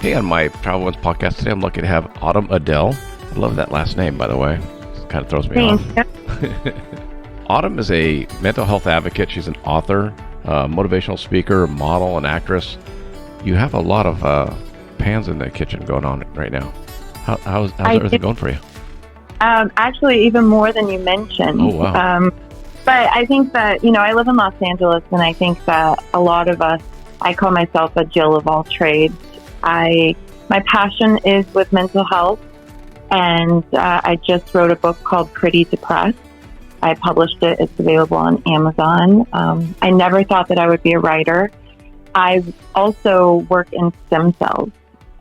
Hey, on my Travel Ones podcast today, I'm lucky to have Autumn Adele. I love that last name, by the way. It kind of throws me off. Autumn is a mental health advocate. She's an author, motivational speaker, model, and actress. You have a lot of pans in the kitchen going on right now. How's everything going for you? Actually, even more than you mentioned. Oh, wow. But I think that, I live in Los Angeles, and I think that a lot of us, I call myself a Jill of all trades. My passion is with mental health, and I just wrote a book called Pretty Depressed. I published it. It's available on Amazon. I never thought that I would be a writer. I also work in stem cells,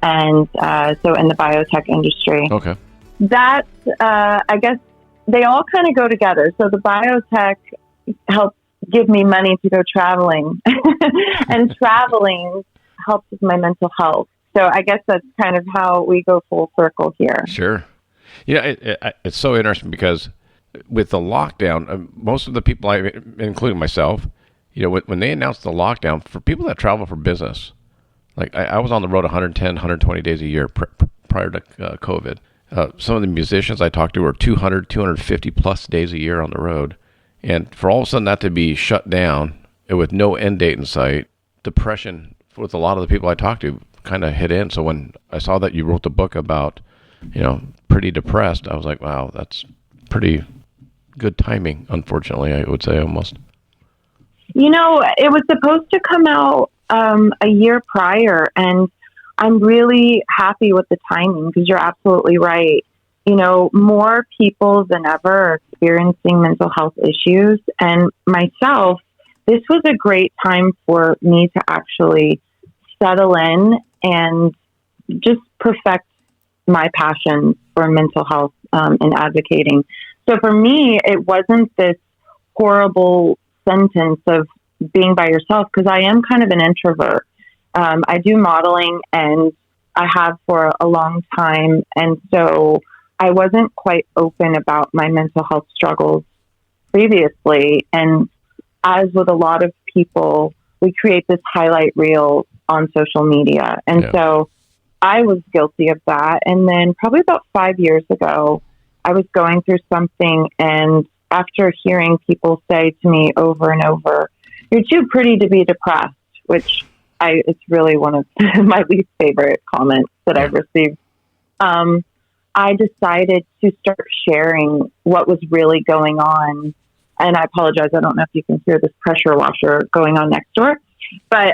and so in the biotech industry. Okay. That, I guess, they all kind of go together. So the biotech helps give me money to go traveling, and traveling helps with my mental health. So I guess that's kind of how we go full circle here. Sure. Yeah, it's so interesting because with the lockdown, most of the people, including myself, when they announced the lockdown, for people that travel for business, like I was on the road 110, 120 days a year prior to COVID. Some of the musicians I talked to were 200, 250 plus days a year on the road. And for all of a sudden that to be shut down with no end date in sight, depression with a lot of the people I talked to kind of hit in. So when I saw that you wrote the book about, Pretty Depressed, I was like, wow, that's pretty good timing, unfortunately, I would say almost. It was supposed to come out a year prior, and I'm really happy with the timing because you're absolutely right. More people than ever are experiencing mental health issues. And myself, this was a great time for me to actually settle in and just perfect my passion for mental health and advocating. So for me, it wasn't this horrible sentence of being by yourself because I am kind of an introvert. I do modeling, and I have for a long time. And so I wasn't quite open about my mental health struggles previously. And as with a lot of people, we create this highlight reel on social media. And so I was guilty of that. And then probably about 5 years ago, I was going through something. And after hearing people say to me over and over, "You're too pretty to be depressed," which it's really one of my least favorite comments that I've received. I decided to start sharing what was really going on. And I apologize. I don't know if you can hear this pressure washer going on next door, but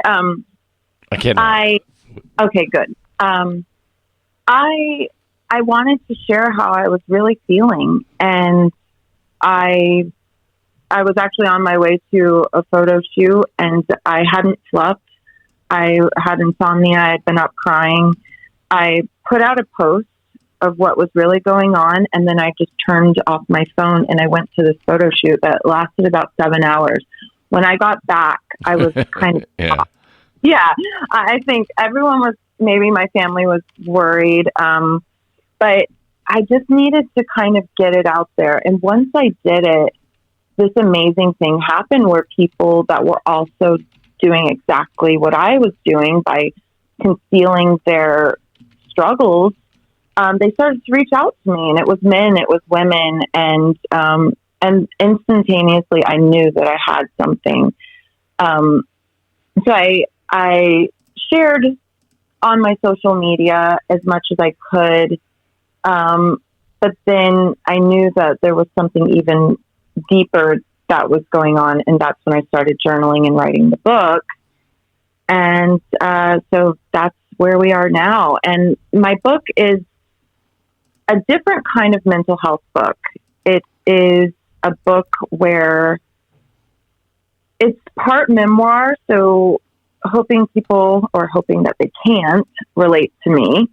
I can't. Okay, good. I wanted to share how I was really feeling, and I was actually on my way to a photo shoot, and I hadn't slept. I had insomnia. I had been up crying. I put out a post of what was really going on, and then I just turned off my phone and I went to this photo shoot that lasted about 7 hours. When I got back, I was kind of I think everyone was, maybe my family was worried, but I just needed to kind of get it out there. And once I did it, this amazing thing happened where people that were also doing exactly what I was doing by concealing their struggles, they started to reach out to me, and it was men, it was women, and instantaneously I knew that I had something. So I shared on my social media as much as I could, but then I knew that there was something even deeper that was going on, and that's when I started journaling and writing the book. And so that's where we are now. And my book is a different kind of mental health book. It is a book where it's part memoir, so hoping that they can't relate to me,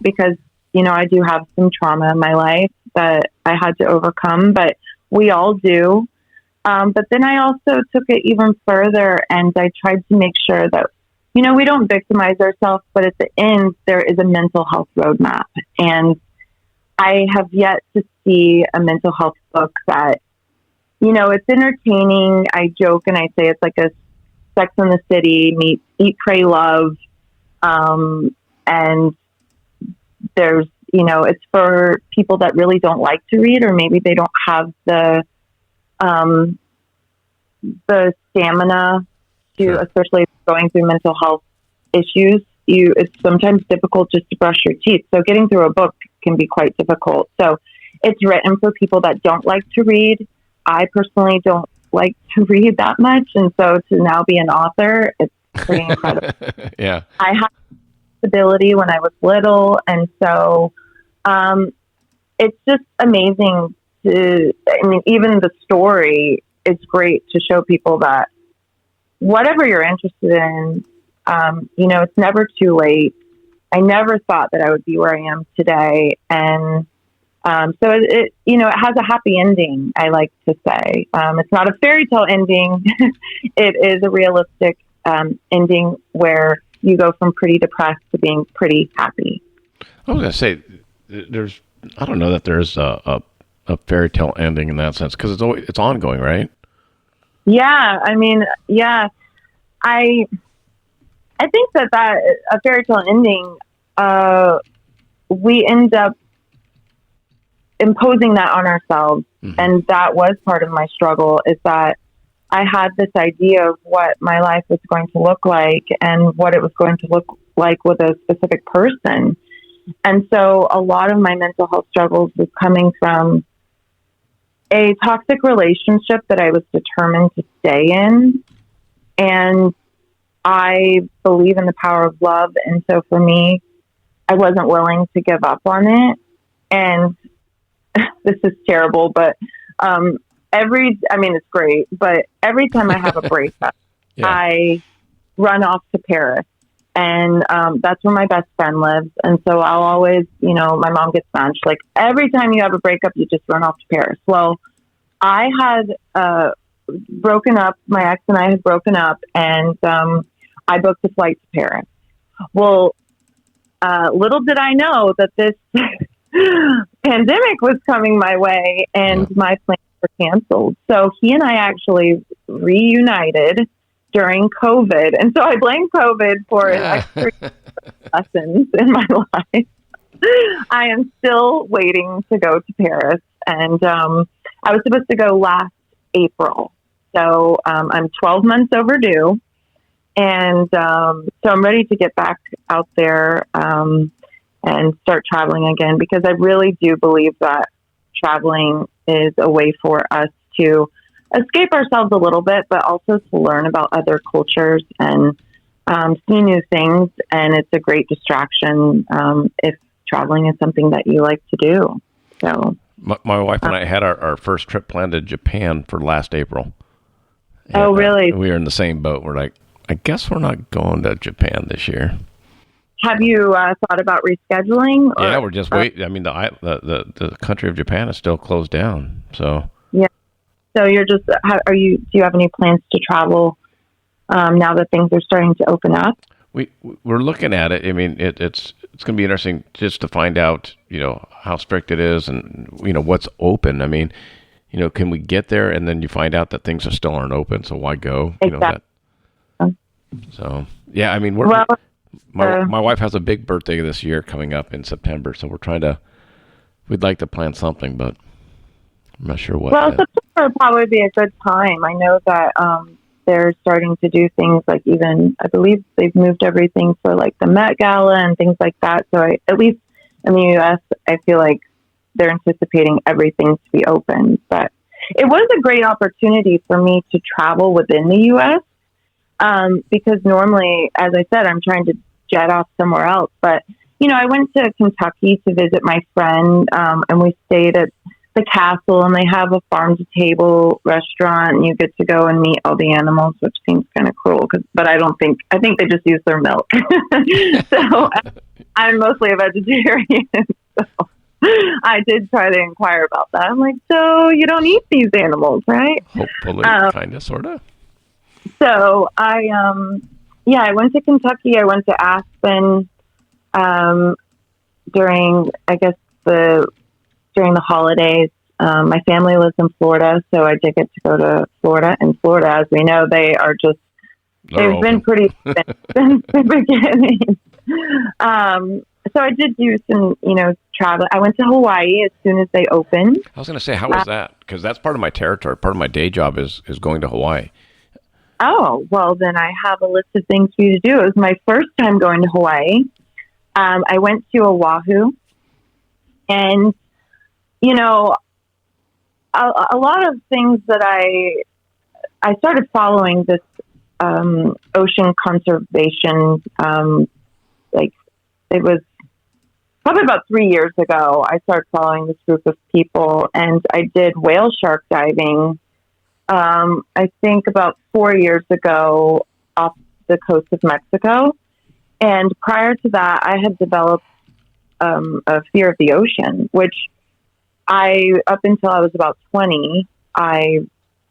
because, I do have some trauma in my life that I had to overcome, but we all do. But then I also took it even further, and I tried to make sure that, we don't victimize ourselves, but at the end, there is a mental health roadmap. And I have yet to see a mental health book that, it's entertaining. I joke and I say it's like a Sex and the City meets Eat, Pray, Love. And there's, it's for people that really don't like to read, or maybe they don't have the stamina to, Sure. especially going through mental health issues. It's sometimes difficult just to brush your teeth. So getting through a book can be quite difficult. So it's written for people that don't like to read. I personally don't like to read that much. And so to now be an author, it's pretty incredible. Yeah. I had disability when I was little. And so it's just amazing even the story is great to show people that whatever you're interested in, it's never too late. I never thought that I would be where I am today. And so it has a happy ending, I like to say. It's not a fairy tale ending. It is a realistic ending where you go from pretty depressed to being pretty happy. I was going to say, I don't know that there's a fairy tale ending in that sense, because it's ongoing, right? Yeah. I mean, yeah. I think that a fairy tale ending, we end up imposing that on ourselves. Mm-hmm. And that was part of my struggle, is that I had this idea of what my life was going to look like and what it was going to look like with a specific person. And so a lot of my mental health struggles was coming from a toxic relationship that I was determined to stay in. And I believe in the power of love. And so for me, I wasn't willing to give up on it. And this is terrible, but it's great, but every time I have a breakup, yeah. I run off to Paris. And that's where my best friend lives. And so I'll always, my mom gets mad. She's like, every time you have a breakup, you just run off to Paris. Well, I had broken up. My ex and I had broken up, and I booked a flight to Paris. Well, little did I know that this pandemic was coming my way, and my plans were canceled. So he and I actually reunited during COVID. And so I blame COVID for an extra lessons in my life. I am still waiting to go to Paris. And I was supposed to go last April. So I'm 12 months overdue. And so I'm ready to get back out there and start traveling again, because I really do believe that traveling is a way for us to escape ourselves a little bit, but also to learn about other cultures and see new things. And it's a great distraction if traveling is something that you like to do. So my wife and I had our first trip planned to Japan for last April. And, oh, really? We were in the same boat. We're like, I guess we're not going to Japan this year. Have you thought about rescheduling? Yeah, we're just waiting. I mean, the country of Japan is still closed down. So yeah. So you're just, do you have any plans to travel now that things are starting to open up? We're looking at it. I mean, it's going to be interesting just to find out, how strict it is and, what's open. I mean, can we get there and then you find out that things still aren't open? So why go? Exactly. So, yeah, I mean, my wife has a big birthday this year coming up in September. So we'd like to plan something, but I'm not sure what. Well, September would probably be a good time. I know that they're starting to do things like, even, I believe they've moved everything for like the Met Gala and things like that. So at least in the U.S., I feel like they're anticipating everything to be open. But it was a great opportunity for me to travel within the U.S. Because normally, as I said, I'm trying to jet off somewhere else. But, I went to Kentucky to visit my friend, and we stayed at the castle, and they have a farm to table restaurant, and you get to go and meet all the animals, which seems kind of cruel. But I think they just use their milk. So I'm mostly a vegetarian. So I did try to inquire about that. I'm like, so you don't eat these animals, right? Hopefully, kind of, sort of. So I went to Kentucky. I went to Aspen during the holidays. My family lives in Florida, so I did get to go to Florida. And Florida, as we know, they've been pretty since the beginning. So I did do some, travel. I went to Hawaii as soon as they opened. I was going to say, how was that? Because that's part of my territory. Part of my day job is going to Hawaii. Oh, well, then I have a list of things for you to do. It was my first time going to Hawaii. I went to Oahu, and, a lot of things that I started following this ocean conservation, it was probably about 3 years ago. I started following this group of people, and I did whale shark diving, I think about 4 years ago off the coast of Mexico. And prior to that, I had developed a fear of the ocean, which up until I was about 20, I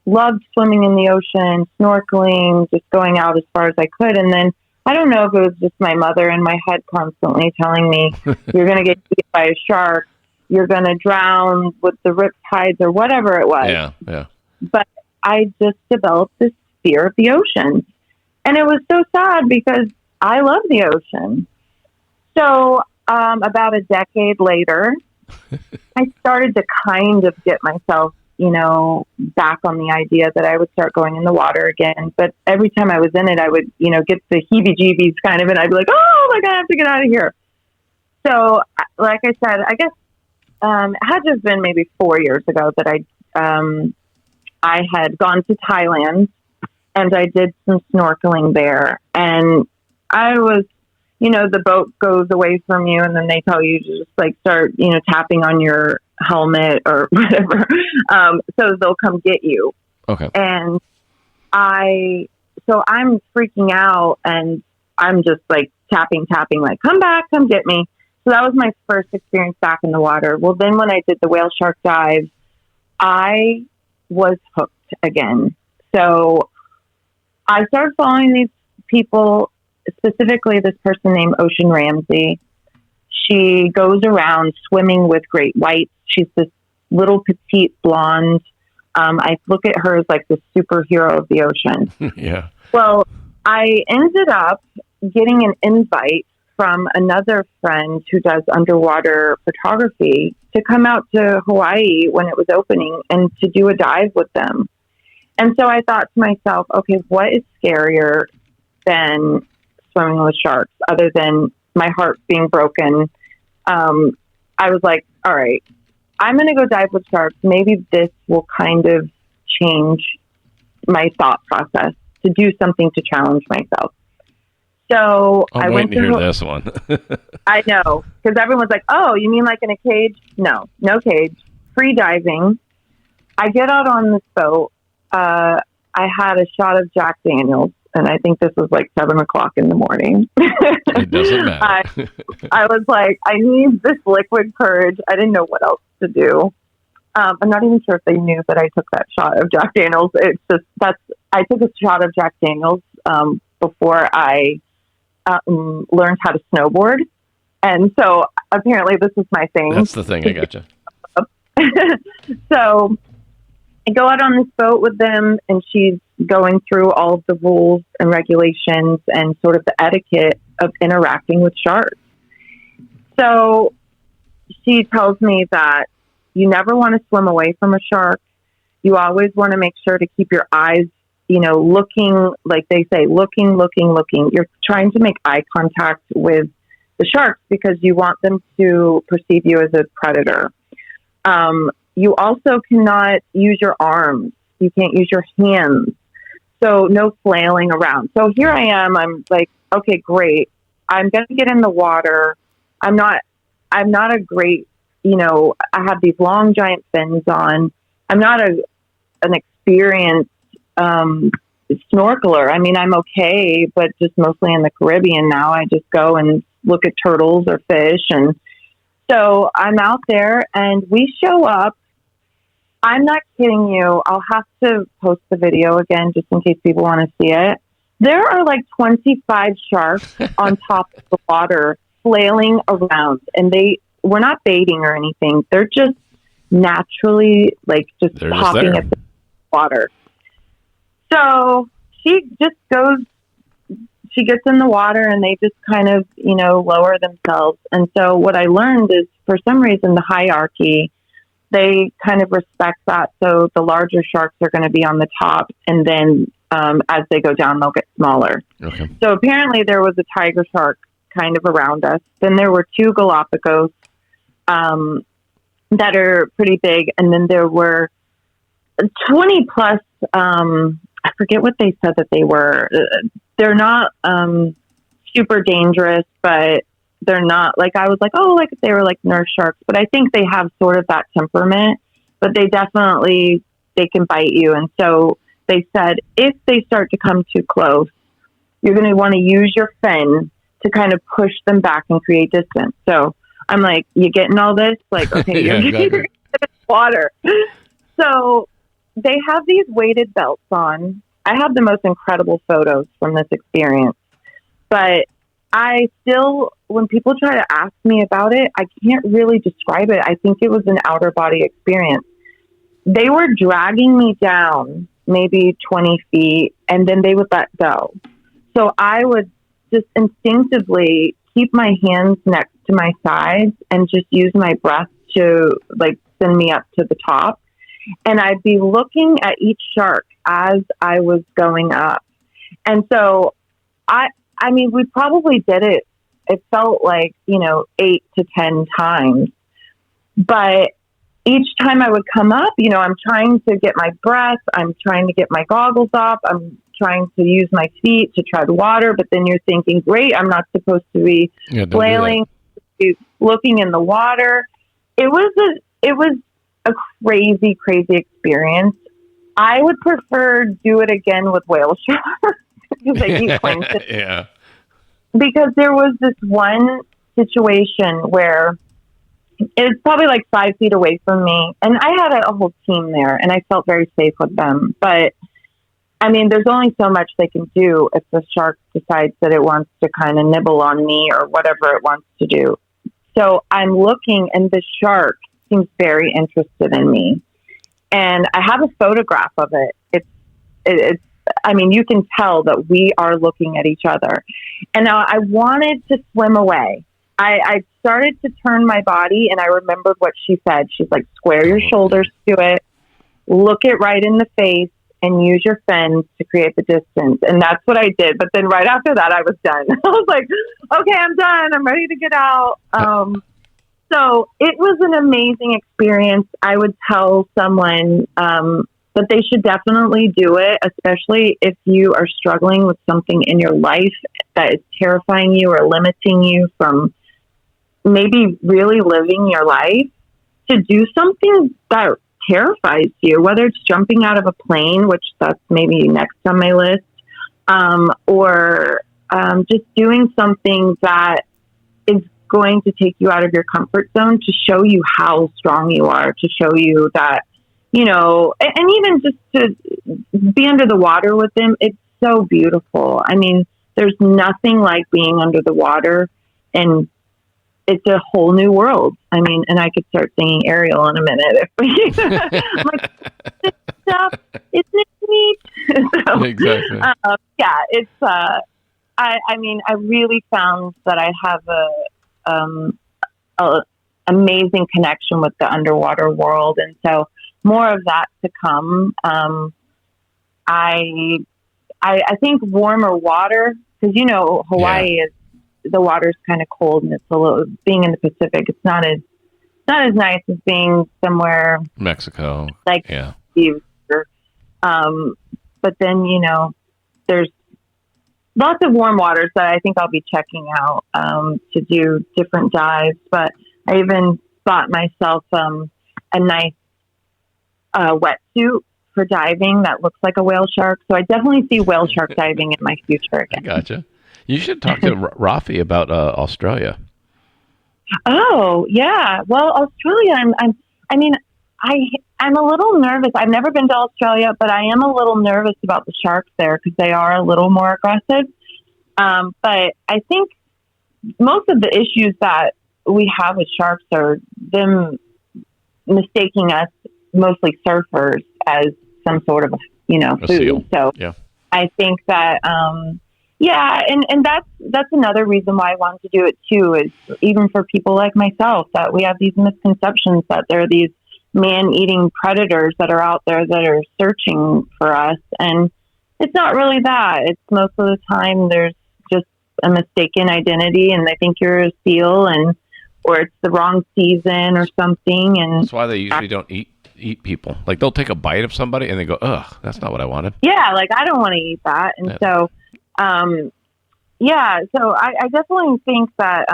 loved swimming in the ocean, snorkeling, just going out as far as I could. And then I don't know if it was just my mother in my head constantly telling me, you're going to get eaten by a shark, you're going to drown with the riptides or whatever it was. Yeah. But I just developed this fear of the ocean. And it was so sad because I love the ocean. So about a decade later, I started to kind of get myself, back on the idea that I would start going in the water again. But every time I was in it, I would, get the heebie-jeebies kind of, and I'd be like, oh my God, I have to get out of here. So like I said, I guess it had to have been maybe 4 years ago that I had gone to Thailand, and I did some snorkeling there. And I was, the boat goes away from you, and then they tell you to just start, tapping on your helmet or whatever. So they'll come get you. Okay. And so I'm freaking out, and I'm just tapping, come back, come get me. So that was my first experience back in the water. Well, then when I did the whale shark dive, I was hooked again. So I started following these people, specifically this person named Ocean Ramsey. She goes around swimming with great whites. She's this little petite blonde. I look at her as the superhero of the ocean. Yeah. Well, I ended up getting an invite from another friend who does underwater photography to come out to Hawaii when it was opening and to do a dive with them. And so I thought to myself, okay, what is scarier than swimming with sharks other than my heart being broken? I was like, all right, I'm going to go dive with sharks. Maybe this will kind of change my thought process to do something to challenge myself. So I went to hear this one. I know, because everyone's like, oh, you mean in a cage? No cage. Free diving. I get out on this boat. I had a shot of Jack Daniels, and I think this was 7:00 in the morning. It doesn't matter. I was like, I need this liquid courage. I didn't know what else to do. I'm not even sure if they knew that I took that shot of Jack Daniels. It's just I took a shot of Jack Daniels before I learned how to snowboard, and so apparently this is my thing. That's the thing. I gotcha. So I go out on this boat with them, and she's going through all of the rules and regulations and sort of the etiquette of interacting with sharks. So she tells me that you never want to swim away from a shark. You always want to make sure to keep your eyes, looking, like they say, looking. You're trying to make eye contact with the sharks because you want them to perceive you as a predator. You also cannot use your arms. You can't use your hands. So no flailing around. So here I am. I'm like, okay, great. I'm going to get in the water. I'm not a great, I have these long giant fins on. I'm not an experienced snorkeler. I mean, I'm okay, but just mostly in the Caribbean now. I just go and look at turtles or fish. And so I'm out there and we show up. I'm not kidding you. I'll have to post the video again just in case people want to see it. There are 25 sharks on top of the water flailing around, and we're not baiting or anything. They're just naturally just popping at the water. So she just goes she gets in the water and they just kind of, lower themselves. And so what I learned is, for some reason, the hierarchy, they kind of respect that. So the larger sharks are going to be on the top, and then as they go down, they'll get smaller. Okay. So apparently there was a tiger shark kind of around us. Then there were 2 Galapagos that are pretty big. And then there were 20 plus, I forget what they said that they were. They're not super dangerous, but they're not, like, I was like, oh, like they were like nurse sharks. But I think they have sort of that temperament, but they can bite you. And so they said, if they start to come too close, you're going to want to use your fin to kind of push them back and create distance. So I'm like, you getting all this? Like, okay, yeah, you're exactly. water. So they have these weighted belts on. I have the most incredible photos from this experience, but I still, when people try to ask me about it, I can't really describe it. I think it was an outer body experience. They were dragging me down maybe 20 feet, and then they would let go. So I would just instinctively keep my hands next to my sides and just use my breath to like send me up to the top. And I'd be looking at each shark as I was going up. And so I mean, we probably did it. It felt like, 8 to 10 times. But each time I would come up, I'm trying to get my breath. I'm trying to get my goggles off. I'm trying to use my feet to tread water. But then you're thinking, great, I'm not supposed to be flailing, looking in the water. It was a crazy, crazy experience. I would prefer do it again with whale sharks because they keep plankton. Yeah. Because there was this one situation where it's probably like 5 feet away from me, and I had a whole team there, and I felt very safe with them. But I mean, there's only so much they can do if the shark decides that it wants to kind of nibble on me or whatever it wants to do. So I'm looking, and the shark seems very interested in me. And I have a photograph of it. It's I mean, you can tell that we are looking at each other. And now I wanted to swim away. I started to turn my body, and I remembered what she said. She's like, square your shoulders to it, look it right in the face, and use your fins to create the distance. And that's what I did. But then right after that, I was done. I was like, okay, I'm done. I'm ready to get out. So it was an amazing experience. I would tell someone that they should definitely do it, especially if you are struggling with something in your life that is terrifying you or limiting you from maybe really living your life. To do something that terrifies you, whether it's jumping out of a plane, which that's maybe next on my list, or just doing something that is going to take you out of your comfort zone to show you how strong you are, to show you that, and even just to be under the water with them. It's so beautiful. I mean, there's nothing like being under the water, and it's a whole new world. I mean, and I could start singing Ariel in a minute. I'm like, this stuff, isn't it neat? So, exactly. Yeah, it's, I mean, I really found that I have a amazing connection with the underwater world. And so more of that to come. I think warmer water, because, Hawaii is, the water's kind of cold, and it's a little, being in the Pacific, it's not as nice as being somewhere Mexico. Like, yeah. But then, there's lots of warm waters that I think I'll be checking out, to do different dives. But I even bought myself, a nice, wetsuit for diving that looks like a whale shark. So I definitely see whale shark diving in my future again. I gotcha. You should talk to Rafi about Australia. Oh yeah. Well, Australia, I'm a little nervous. I've never been to Australia, but I am a little nervous about the sharks there because they are a little more aggressive. But I think most of the issues that we have with sharks are them mistaking us, mostly surfers, as some sort of, A food. seal. So yeah. I think that, Yeah, and that's another reason why I wanted to do it too, is even for people like myself, that we have these misconceptions that there are these man-eating predators that are out there that are searching for us, and it's not really that. It's most of the time there's just a mistaken identity, and they think you're a seal, and or it's the wrong season or something. And that's why they usually don't eat people. Like they'll take a bite of somebody and they go, ugh, that's not what I wanted. Yeah, like I don't want to eat that. And so, so I definitely think that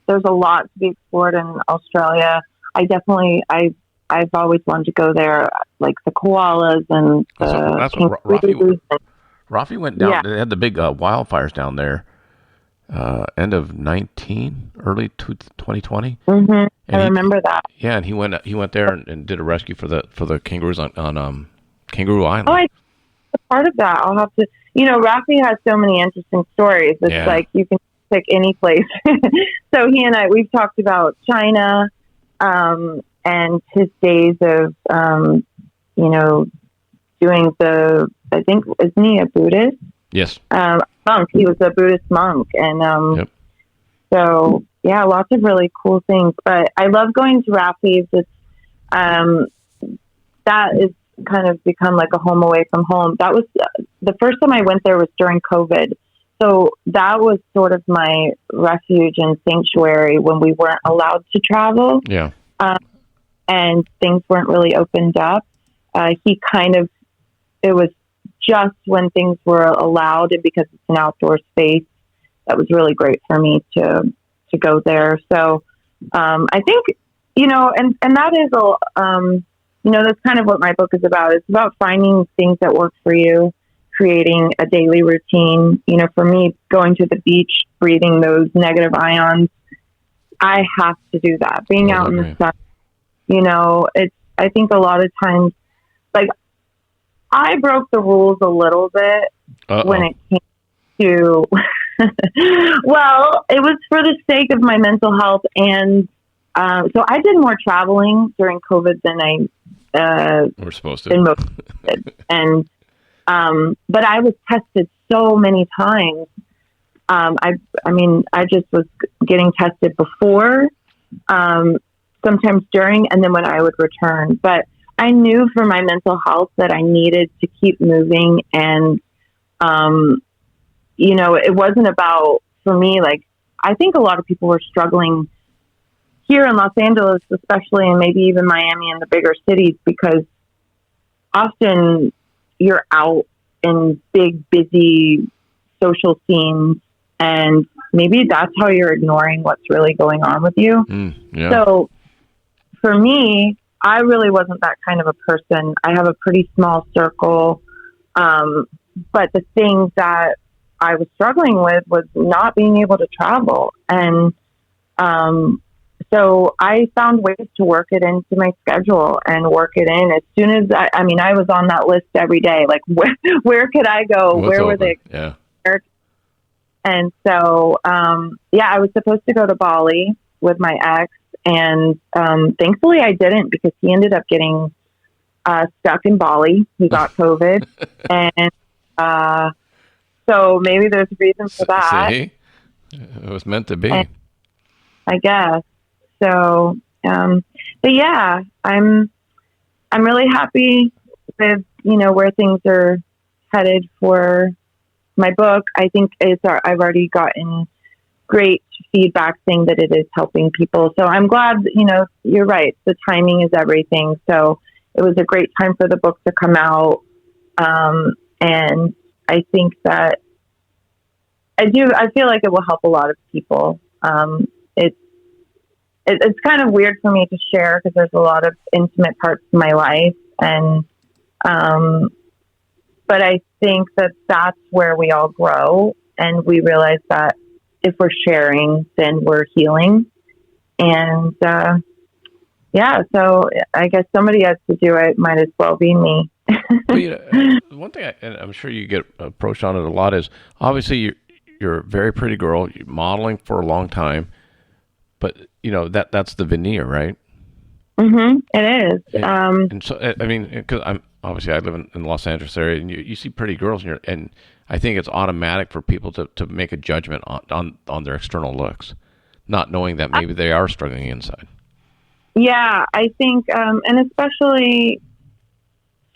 there's a lot to be explored in Australia. I've always wanted to go there, like the koalas and that's what Rafi went down. Yeah. They had the big wildfires down there. End of 19, early 2020. Mm-hmm. I remember that. Yeah, and he went there and did a rescue for the kangaroos on Kangaroo Island. Oh, I part of that. I'll have to. Rafi has so many interesting stories. It's like you can pick any place. So he and we've talked about China, and his days of, doing I think, isn't he a Buddhist? Yes. Monk. He was a Buddhist monk. And so, yeah, lots of really cool things. But I love going to Rafi's. That is kind of become like a home away from home. That was the first time I went there was during COVID. So that was sort of my refuge and sanctuary when we weren't allowed to travel. Yeah. And things weren't really opened up. It was just when things were allowed, and because it's an outdoor space, that was really great for me to go there. So I think, and that is, that's kind of what my book is about. It's about finding things that work for you, creating a daily routine. For me, going to the beach, breathing those negative ions, I have to do that. Being out in the sun, I think a lot of times, like, I broke the rules a little bit when it came to, well, it was for the sake of my mental health. And so I did more traveling during COVID than I we're supposed to. And, but I was tested so many times. I just was getting tested before, sometimes during, and then when I would return. But I knew for my mental health that I needed to keep moving. And, it wasn't about, for me, like, I think a lot of people were struggling here in Los Angeles, especially, and maybe even Miami and the bigger cities, because often you're out in big, busy social scenes, and maybe that's how you're ignoring what's really going on with you. So for me, I really wasn't that kind of a person. I have a pretty small circle. But the thing that I was struggling with was not being able to travel. And so I found ways to work it into my schedule and work it in as soon as I was on that list every day. Like, where could I go? Where were they? Yeah. And so, I was supposed to go to Bali with my ex. And thankfully I didn't, because he ended up getting stuck in Bali. He got COVID. And so maybe there's a reason for that. See? It was meant to be. And I guess. So, but yeah, I'm really happy with, where things are headed for my book. I think I've already gotten great feedback saying that it is helping people. So I'm glad, you're right. The timing is everything. So it was a great time for the book to come out. And I think that I feel like it will help a lot of people. It's kind of weird for me to share because there's a lot of intimate parts of my life. And, but I think that that's where we all grow, and we realize that if we're sharing, then we're healing. And, so I guess somebody has to do it. Might as well be me. Well, one thing, and I'm sure you get approached on it a lot, is obviously you're a very pretty girl. You're modeling for a long time, but that's the veneer, right? Mm-hmm. It is. And so, because I live in the Los Angeles area, and you see pretty girls, and I think it's automatic for people to make a judgment on their external looks, not knowing that maybe they are struggling inside. Yeah, I think, and especially,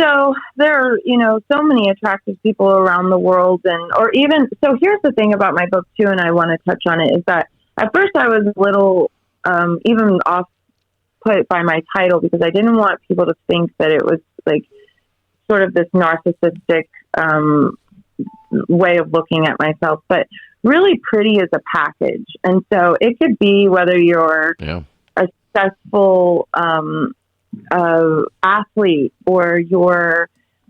so there are, so many attractive people around the world, so here's the thing about my book too, and I want to touch on it, is that at first I was a little, even off put by my title, because I didn't want people to think that it was like sort of this narcissistic, way of looking at myself, but really pretty is a package. And so it could be whether you're a successful athlete, or you're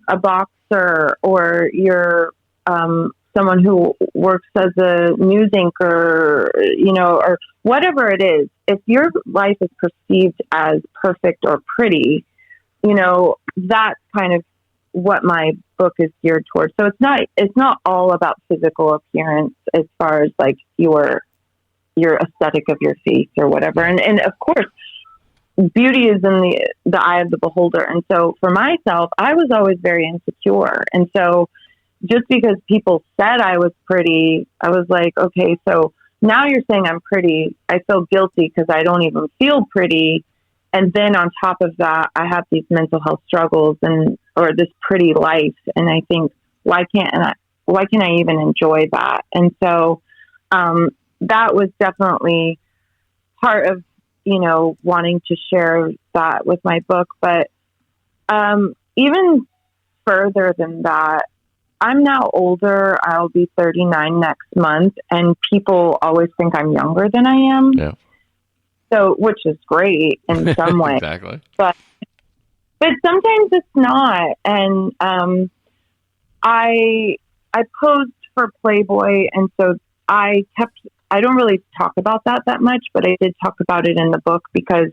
a boxer, or you're someone who works as a news anchor, or whatever it is. If your life is perceived as perfect or pretty, that's kind of what my book is geared towards. So it's not all about physical appearance as far as like your aesthetic of your face or whatever. And of course, beauty is in the eye of the beholder. And so for myself, I was always very insecure. And so just because people said I was pretty, I was like, okay, so now you're saying I'm pretty. I feel guilty because I don't even feel pretty. And then on top of that, I have these mental health struggles or this pretty life. And I think, why can't I even enjoy that? And so, that was definitely part of, wanting to share that with my book. But, even further than that, I'm now older. I'll be 39 next month, and people always think I'm younger than I am. Yeah. So, which is great in some way. Exactly. But sometimes it's not. And I posed for Playboy, and so I don't really talk about that much, but I did talk about it in the book because,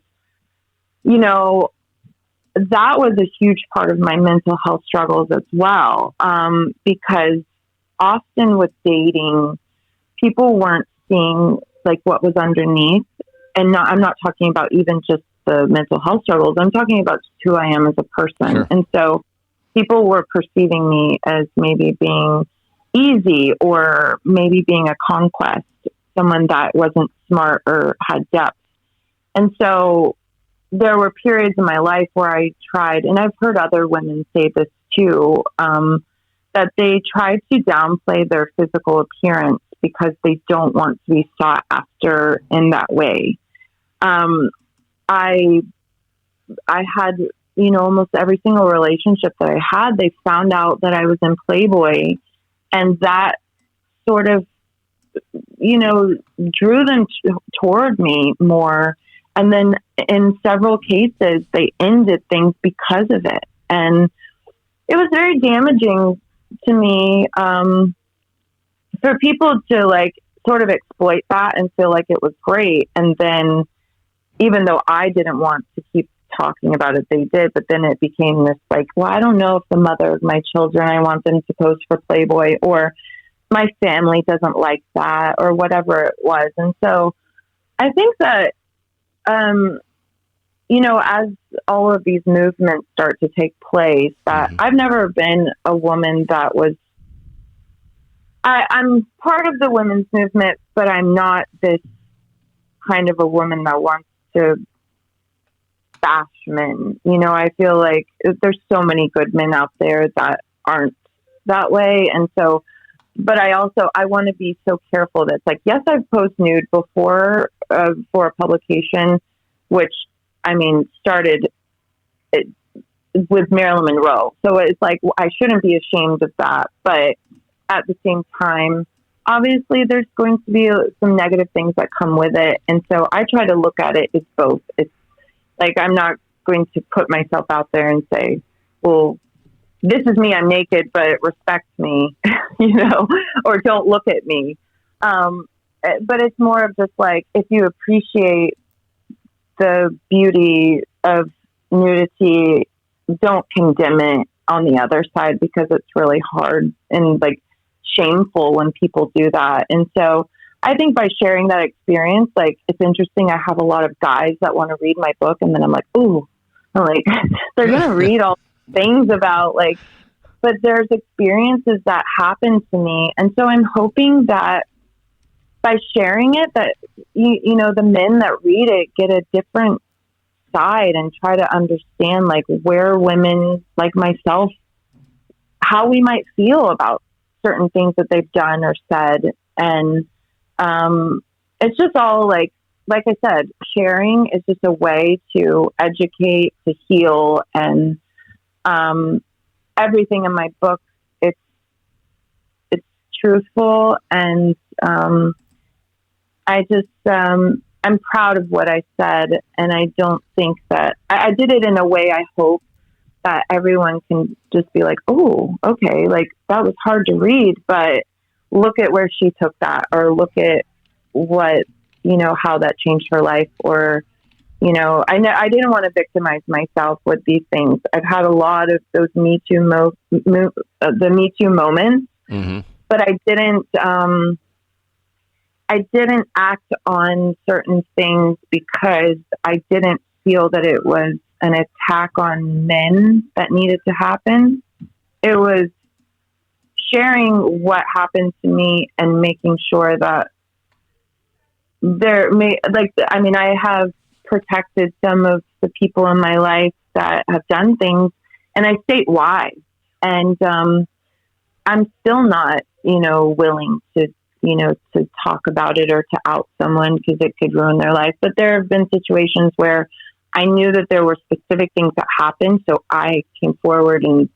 that was a huge part of my mental health struggles as well. Because often with dating, people weren't seeing like what was underneath. And I'm not talking about even just the mental health struggles. I'm talking about just who I am as a person. Sure. And so people were perceiving me as maybe being easy, or maybe being a conquest, someone that wasn't smart or had depth. And so there were periods in my life where I tried, and I've heard other women say this too, that they tried to downplay their physical appearance because they don't want to be sought after in that way. I had, almost every single relationship that I had, they found out that I was in Playboy, and that sort of, drew them toward me more. And then in several cases, they ended things because of it. And it was very damaging to me, for people to like sort of exploit that and feel like it was great. And then even though I didn't want to keep talking about it, they did. But then it became this like, well, I don't know if the mother of my children, I want them to pose for Playboy, or my family doesn't like that, or whatever it was. And so I think that, as all of these movements start to take place, that I've never been a woman that was, I'm part of the women's movement, but I'm not this kind of a woman that wants to bash men. I feel like there's so many good men out there that aren't that way. And so, but I want to be so careful that it's like, yes, I've posed nude before, for a publication, which started with Marilyn Monroe. So it's like, I shouldn't be ashamed of that. But at the same time, obviously there's going to be some negative things that come with it. And so I try to look at it as both. It's like, I'm not going to put myself out there and say, well, this is me, I'm naked, but respect me, or don't look at me. But it's more of just like, if you appreciate the beauty of nudity, don't condemn it on the other side, because it's really hard and like shameful when people do that. And so I think by sharing that experience, like, it's interesting. I have a lot of guys that want to read my book, and then I'm like, ooh, I'm like, they're going to read all things about like but there's experiences that happen to me. And so I'm hoping that by sharing it, that, you know, the men that read it get a different side and try to understand, like, where women like myself, how we might feel about certain things that they've done or said. And it's just all like I said, sharing is just a way to educate, to heal. And everything in my book, it's truthful. And I'm proud of what I said. And I don't think that I did it in a way I hope that everyone can just be like, oh, okay, like that was hard to read, but look at where she took that, or look at what, you know, how that changed her life. Or, you know, I didn't want to victimize myself with these things. I've had a lot of those Me Too the Me Too moments, but I didn't act on certain things because I didn't feel that it was an attack on men that needed to happen. It was sharing what happened to me and making sure that I have protected some of the people in my life that have done things, and I state why. And I'm still not, you know, willing to, you know, to talk about it or to out someone because it could ruin their life. But there have been situations where I knew that there were specific things that happened, so I came forward and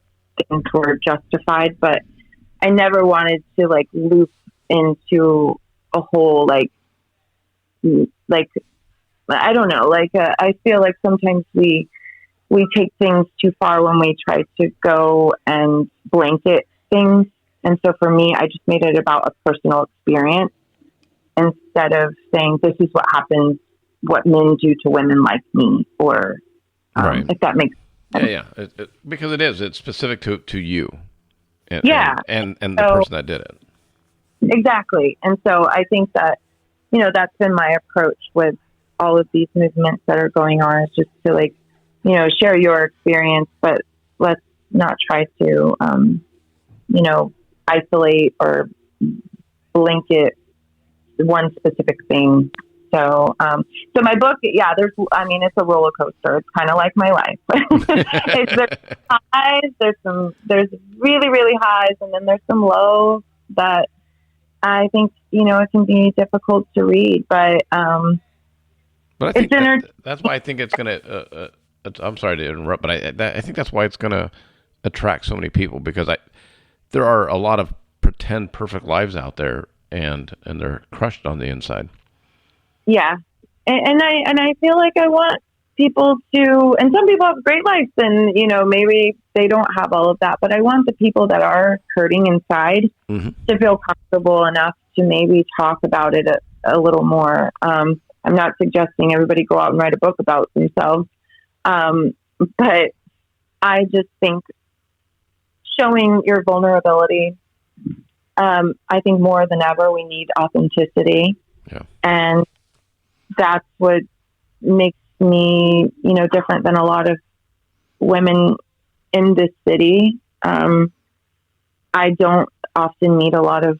things were justified. But I never wanted to like loop into a whole like I don't know. I feel like sometimes we take things too far when we try to go and blanket things. And so for me, I just made it about a personal experience instead of saying this is what happens, what men do to women like me, or right. If that makes sense. Yeah. Because it's specific to you. And the person that did it. Exactly. And so I think that, you know, that's been my approach with all of these movements that are going on, is just to, like, you know, share your experience, but let's not try to, you know, isolate or blanket one specific thing. So my book, it's a roller coaster. It's kind of like my life. There's highs, there's really, really highs, and then there's some lows that I think, you know, it can be difficult to read, but I think that's why I think it's going to, I'm sorry to interrupt, but I think that's why it's going to attract so many people, because there are a lot of pretend perfect lives out there, and they're crushed on the inside. Yeah. And I feel like I want people to, and some people have great lives, and, you know, maybe they don't have all of that, but I want the people that are hurting inside to feel comfortable enough to maybe talk about it a little more. I'm not suggesting everybody go out and write a book about themselves. But I just think showing your vulnerability, I think more than ever, we need authenticity. Yeah. And that's what makes me, you know, different than a lot of women in this city. I don't often meet a lot of,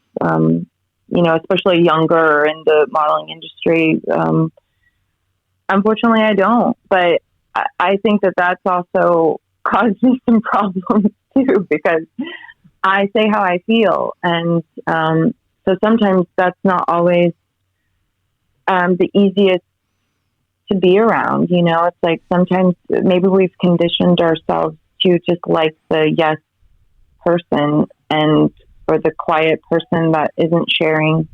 you know, especially younger in the modeling industry. Unfortunately, I don't. But I think that that's also caused me some problems too, because I say how I feel. And so sometimes that's not always the easiest to be around. You know, it's like sometimes maybe we've conditioned ourselves to just like the yes person, or the quiet person that isn't sharing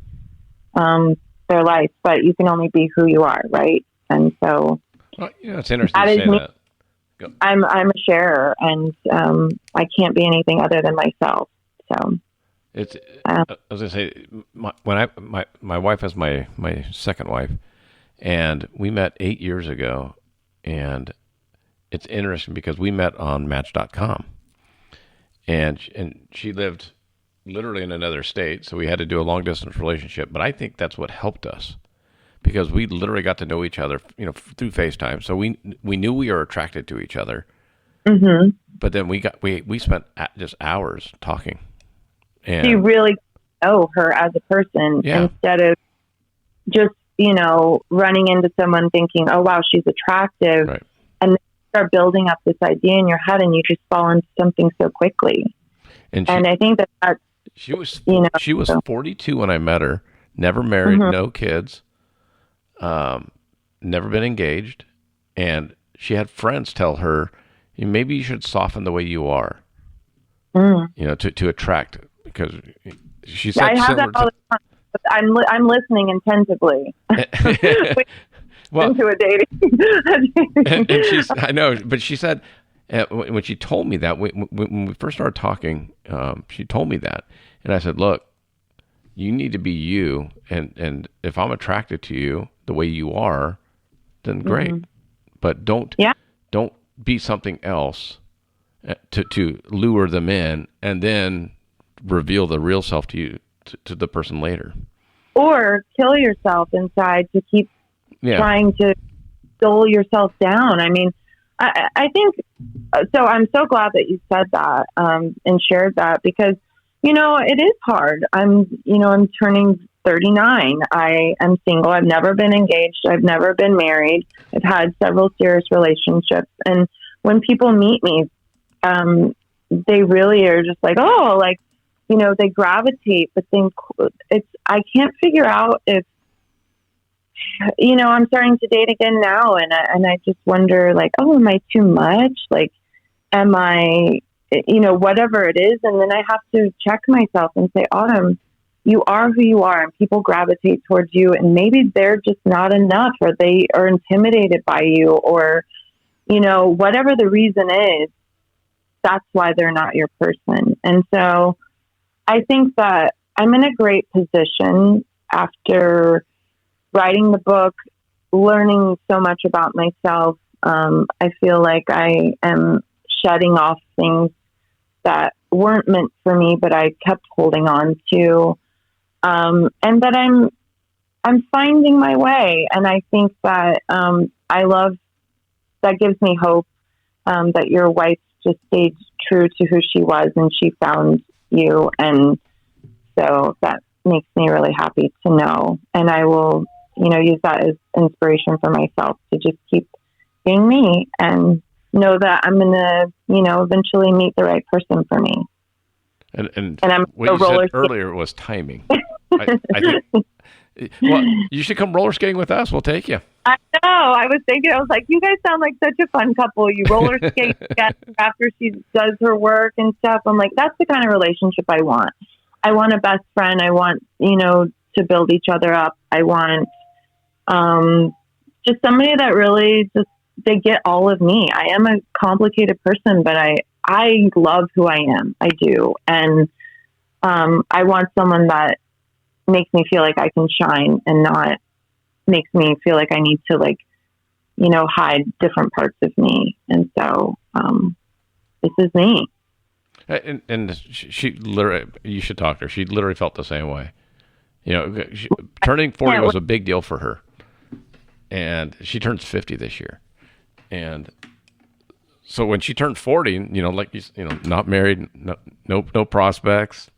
their life, but you can only be who you are, right? And so, well, yeah, it's interesting to say that. I'm a sharer, and I can't be anything other than myself. So it's. I was gonna say, my wife is my second wife, and we met 8 years ago, and it's interesting because we met on Match.com, and she lived literally in another state, so we had to do a long distance relationship. But I think that's what helped us, because we literally got to know each other, you know, through FaceTime. So we knew we were attracted to each other, Mm-hmm. But then we spent just hours talking. And So you really know her as a person yeah, instead of just, running into someone thinking, oh, wow, she's attractive. right. And then you start building up this idea in your head and you just fall into something so quickly. And I think that's, she was she was so. 42 when I met her. Never married, Mm-hmm. no kids, never been engaged, and she had friends tell her, maybe you should soften the way you are, Mm. to attract, because she Yeah, said I have that similar all to. the time. But I'm listening attentively. Well, Into a dating. and she's, I know, but she said, when she told me that, when we first started talking, she told me that, and I said, look, you need to be you, and if I'm attracted to you the way you are, then great, Mm-hmm. but don't Yeah. don't be something else to lure them in, and then reveal the real self to you to the person later. Or kill yourself inside to keep Yeah. trying to dull yourself down. I mean, I think so. I'm so glad that you said that and shared that because, it is hard. I'm turning 39. I am single. I've never been engaged. I've never been married. I've had several serious relationships. And when people meet me, they really are just like, oh, like, they gravitate, but then I can't figure out if, I'm starting to date again now. And I just wonder like, oh, am I too much? Like, am I, whatever it is. And then I have to check myself and say, Autumn, you are who you are and people gravitate towards you. And maybe they're just not enough or they are intimidated by you or, whatever the reason is, that's why they're not your person. And so I think that I'm in a great position after writing the book, learning so much about myself. I feel like I am shedding off things that weren't meant for me, but I kept holding on to, and that I'm finding my way. And I think that that gives me hope that your wife just stayed true to who she was and she found you. And so that makes me really happy to know. And I will, use that as inspiration for myself to just keep being me and know that I'm going to, eventually meet the right person for me. And I'm what you said earlier was timing. I think, well, you should come roller skating with us. We'll take you. I know. I was like, you guys sound like such a fun couple. You roller skate together after she does her work and stuff. I'm like, that's the kind of relationship I want. I want a best friend. I want, to build each other up. I want just somebody that really just, they get all of me. I am a complicated person, but I love who I am. I do. And I want someone that makes me feel like I can shine and not makes me feel like I need to hide different parts of me. And so this is me. And she literally, you should talk to her. She literally felt the same way. Turning 40 was a big deal for her. And she turns 50 this year. And so when she turned 40, not married, no prospects,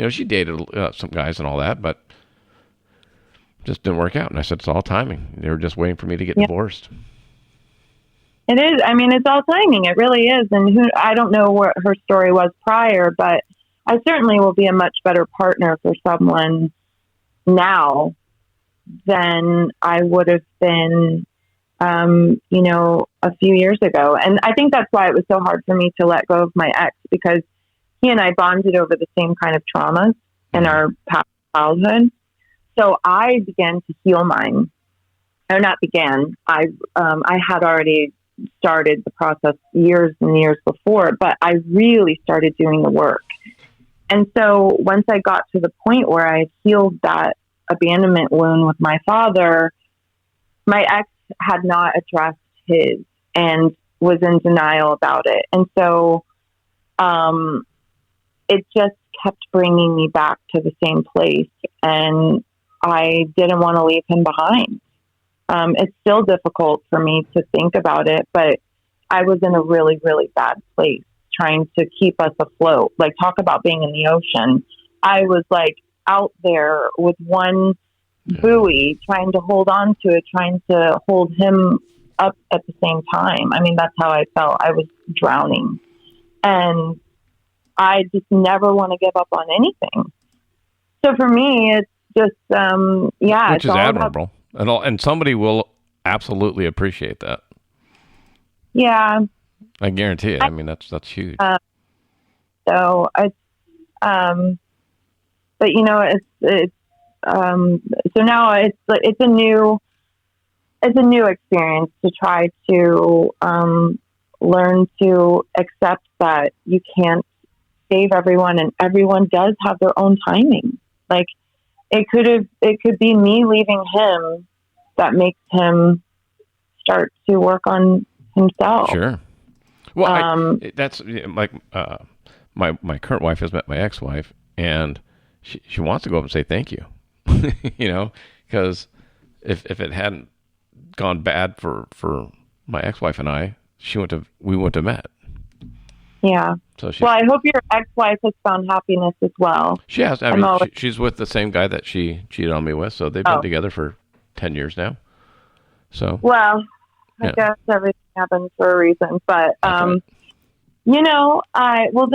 she dated some guys and all that, but just didn't work out. And I said, it's all timing. They were just waiting for me to get divorced. It is. I mean, it's all timing. It really is. And I don't know what her story was prior, but I certainly will be a much better partner for someone now than I would have been, a few years ago. And I think that's why it was so hard for me to let go of my ex, because he and I bonded over the same kind of traumas in our past childhood. So I began to heal mine. Or not began. I had already started the process years and years before, but I really started doing the work. And so once I got to the point where I healed that abandonment wound with my father, my ex had not addressed his and was in denial about it. And so it just kept bringing me back to the same place. And I didn't want to leave him behind. It's still difficult for me to think about it, but I was in a really, really bad place trying to keep us afloat. Like, talk about being in the ocean. I was like out there with one buoy trying to hold on to it, trying to hold him up at the same time. I mean, that's how I felt. I was drowning. And I just never want to give up on anything. So for me, it's just, which is admirable. And somebody will absolutely appreciate that. Yeah. I guarantee it. I mean, that's huge. So it's, but you know, it's, so now it's a new experience to try to, learn to accept that you can't save everyone, and everyone does have their own timing. Like, it could be me leaving him that makes him start to work on himself. Sure. Well, that's like my current wife has met my ex-wife, and she wants to go up and say thank you, you know, because if it hadn't gone bad for my ex-wife and I, we wouldn't have met. Yeah. So well, I hope your ex-wife has found happiness as well. She has. I mean, she's with the same guy that she cheated on me with, so they've been together for 10 years now. So. Well, I guess everything happens for a reason, but right. you know, I love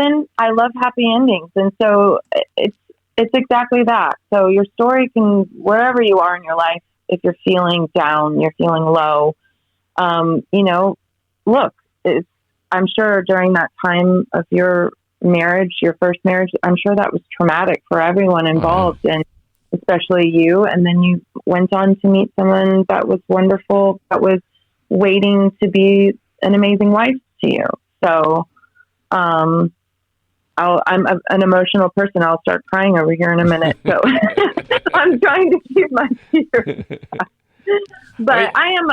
happy endings, and so it's exactly that. So your story can, wherever you are in your life, if you're feeling down, you're feeling low, you know, look, I'm sure during that time of your marriage, your first marriage, I'm sure that was traumatic for everyone involved, and especially you. And then you went on to meet someone that was wonderful, that was waiting to be an amazing wife to you. So, I'm an emotional person. I'll start crying over here in a minute. So I'm trying to keep my tears. But I'm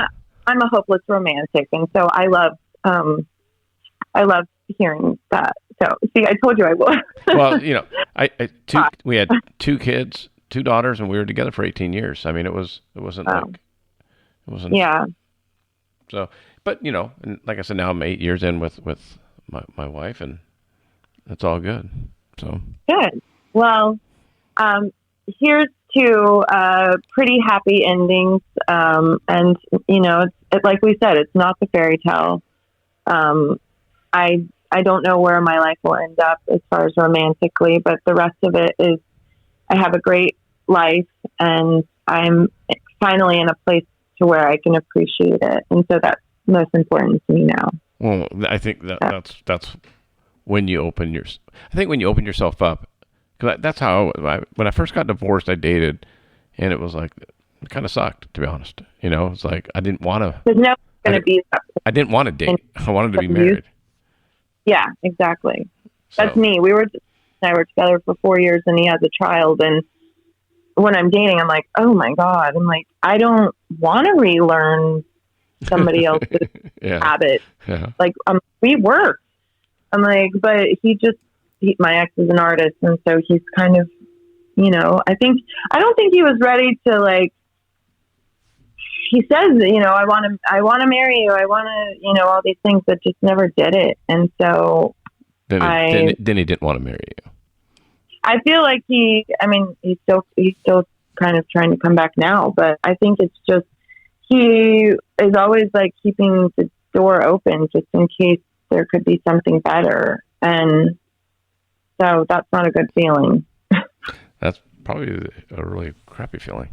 a hopeless romantic. And so I love hearing that. So see, I told you I would. Well, you know, we had 2 kids, 2 daughters, and we were together for 18 years. I mean, it wasn't. Yeah. So, but you know, and like I said, now I'm 8 years in with my wife, and it's all good. So good. Well, here's to pretty happy endings. And you know, it's like we said, it's not the fairy tale. I don't know where my life will end up as far as romantically, but the rest of it is, I have a great life, and I'm finally in a place to where I can appreciate it. And so that's most important to me now. Well, I think that's when you open yourself up, because that's how when I first got divorced, I dated, and it was like, it kind of sucked, to be honest. You know, it's like I didn't want to. There's no going to be. I didn't want to date. I wanted to be married. Yeah, exactly. So. That's me. We were together for 4 years, and he has a child. And when I'm dating, I'm like, oh my God. I'm like, I don't want to relearn somebody else's habit. Yeah. Like, we work. I'm like, but my ex is an artist, and so he's kind of, you know, I don't think he was ready to, like, he says, you know, I want to marry you. I want to, you know, all these things, but just never did it. And so then he didn't want to marry you. I feel like he's still kind of trying to come back now, but I think it's just, he is always like keeping the door open just in case there could be something better. And so that's not a good feeling. That's probably a really crappy feeling.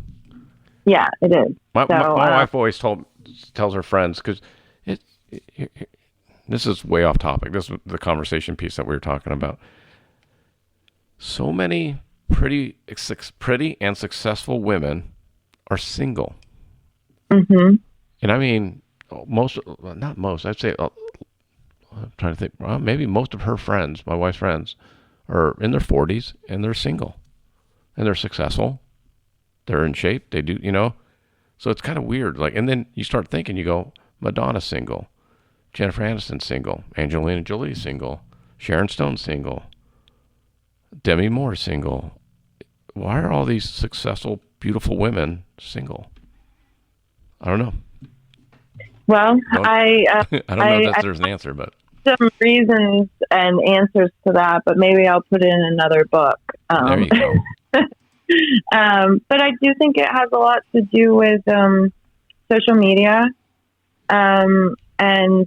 Yeah, it is. My wife always tells her friends, because this is way off topic. This is the conversation piece that we were talking about. So many pretty and successful women are single. Mm-hmm. And I mean, not most, I'd say, I'm trying to think, maybe most of her friends, my wife's friends, are in their 40s, and they're single. And they're successful. They're in shape. They do, you know. So it's kind of weird. Like, and then you start thinking, you go, Madonna's single, Jennifer Aniston's single, Angelina Jolie's single, Sharon Stone's single, Demi Moore's single. Why are all these successful, beautiful women single? I don't know. Well, I don't know that there's an answer, but some reasons and answers to that, but maybe I'll put it in another book. there you go. But I do think it has a lot to do with social media, and I